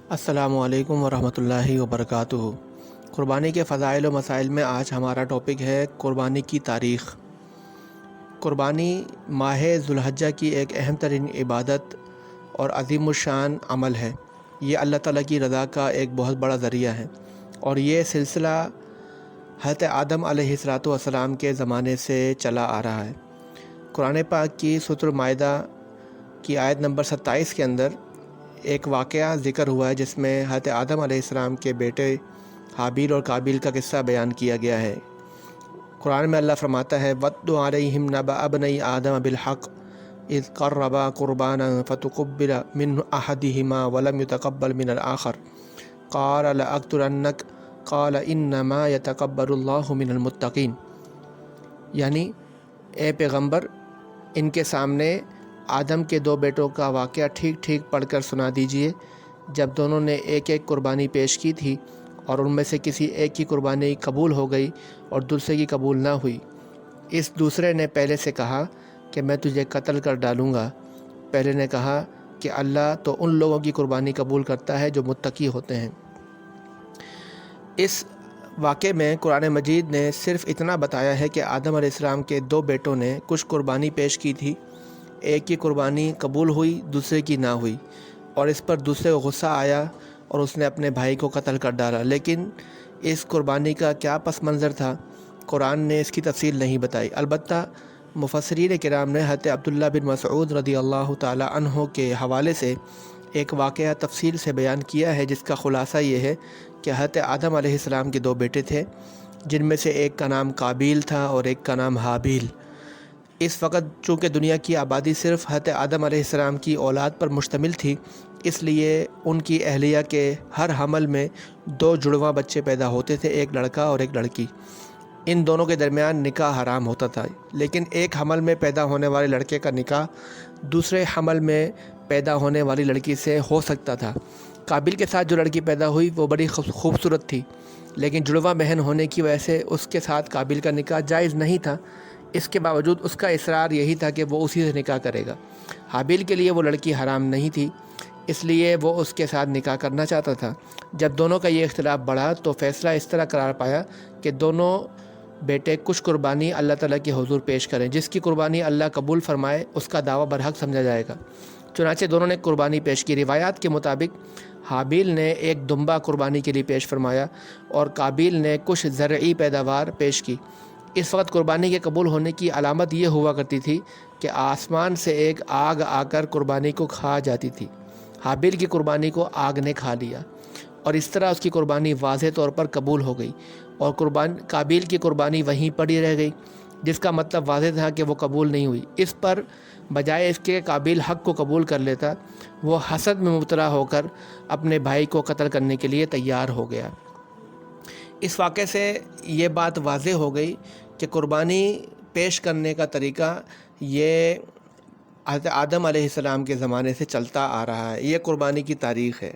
السلام علیکم ورحمۃ اللہ وبرکاتہ۔ قربانی کے فضائل و مسائل میں آج ہمارا ٹاپک ہے قربانی کی تاریخ۔ قربانی ماہ ذوالحجہ کی ایک اہم ترین عبادت اور عظیم الشان عمل ہے۔ یہ اللہ تعالیٰ کی رضا کا ایک بہت بڑا ذریعہ ہے، اور یہ سلسلہ حضرت آدم علیہ السلام کے زمانے سے چلا آ رہا ہے۔ قرآن پاک کی سورۃ المائدہ کی آیت نمبر 27 کے اندر ایک واقعہ ذکر ہوا ہے، جس میں حضرت آدم علیہ السلام کے بیٹے حابیل اور قابیل کا قصہ بیان کیا گیا ہے۔ قرآن میں اللہ فرماتا ہے وَاتْلُ عَلَيْهِمْ نَبَأَ ابْنَيْ آدَمَ بِالْحَقِّ إِذْ قَرَّبَا قُرْبَانًا فَتُقُبِّلَ مِنْ أَحَدِهِمَا وَلَمْ يُتَقَبَّلْ مِنَ الْآخَرِ قَالَ لَأَقْتُلَنَّكَ قَالَ إِنَّمَا يَتَقَبَّلُ اللَّهُ مِنَ الْمُتَّقِينَ، یعنی اے پیغمبر، ان کے سامنے آدم کے دو بیٹوں کا واقعہ ٹھیک ٹھیک پڑھ کر سنا دیجئے، جب دونوں نے ایک ایک قربانی پیش کی تھی، اور ان میں سے کسی ایک کی قربانی قبول ہو گئی اور دوسرے کی قبول نہ ہوئی۔ اس دوسرے نے پہلے سے کہا کہ میں تجھے قتل کر ڈالوں گا۔ پہلے نے کہا کہ اللہ تو ان لوگوں کی قربانی قبول کرتا ہے جو متقی ہوتے ہیں۔ اس واقعے میں قرآن مجید نے صرف اتنا بتایا ہے کہ آدم علیہ السلام کے دو بیٹوں نے کچھ قربانی پیش کی تھی، ایک کی قربانی قبول ہوئی، دوسرے کی نہ ہوئی، اور اس پر دوسرے کو غصہ آیا اور اس نے اپنے بھائی کو قتل کر ڈالا۔ لیکن اس قربانی کا کیا پس منظر تھا، قرآن نے اس کی تفصیل نہیں بتائی۔ البتہ مفسرین کرام نے حضرت عبداللہ بن مسعود رضی اللہ تعالی عنہ کے حوالے سے ایک واقعہ تفصیل سے بیان کیا ہے، جس کا خلاصہ یہ ہے کہ حضرت آدم علیہ السلام کے دو بیٹے تھے، جن میں سے ایک کا نام قابیل تھا اور ایک کا نام حابیل۔ اس وقت چونکہ دنیا کی آبادی صرف حضرت آدم علیہ السلام کی اولاد پر مشتمل تھی، اس لیے ان کی اہلیہ کے ہر حمل میں دو جڑواں بچے پیدا ہوتے تھے، ایک لڑکا اور ایک لڑکی۔ ان دونوں کے درمیان نکاح حرام ہوتا تھا، لیکن ایک حمل میں پیدا ہونے والے لڑکے کا نکاح دوسرے حمل میں پیدا ہونے والی لڑکی سے ہو سکتا تھا۔ قابیل کے ساتھ جو لڑکی پیدا ہوئی وہ بڑی خوبصورت تھی، لیکن جڑواں بہن ہونے کی وجہ سے اس کے ساتھ قابیل کا نکاح جائز نہیں تھا۔ اس کے باوجود اس کا اصرار یہی تھا کہ وہ اسی سے نکاح کرے گا۔ حابیل کے لیے وہ لڑکی حرام نہیں تھی، اس لیے وہ اس کے ساتھ نکاح کرنا چاہتا تھا۔ جب دونوں کا یہ اختلاف بڑھا تو فیصلہ اس طرح قرار پایا کہ دونوں بیٹے کچھ قربانی اللہ تعالیٰ کے حضور پیش کریں، جس کی قربانی اللہ قبول فرمائے اس کا دعویٰ برحق سمجھا جائے گا۔ چنانچہ دونوں نے قربانی پیش کی۔ روایات کے مطابق حابیل نے ایک دمبا قربانی کے لیے پیش فرمایا اور قابیل نے کچھ زرعی پیداوار پیش کی۔ اس وقت قربانی کے قبول ہونے کی علامت یہ ہوا کرتی تھی کہ آسمان سے ایک آگ آ کر قربانی کو کھا جاتی تھی۔ حابیل کی قربانی کو آگ نے کھا لیا، اور اس طرح اس کی قربانی واضح طور پر قبول ہو گئی، اور قابیل کی قربانی وہیں پڑی رہ گئی، جس کا مطلب واضح تھا کہ وہ قبول نہیں ہوئی۔ اس پر بجائے اس کے قابیل حق کو قبول کر لیتا، وہ حسد میں مبتلا ہو کر اپنے بھائی کو قتل کرنے کے لیے تیار ہو گیا۔ اس واقعے سے یہ بات واضح ہو گئی کہ قربانی پیش کرنے کا طریقہ یہ حضرت آدم علیہ السلام کے زمانے سے چلتا آ رہا ہے۔ یہ قربانی کی تاریخ ہے۔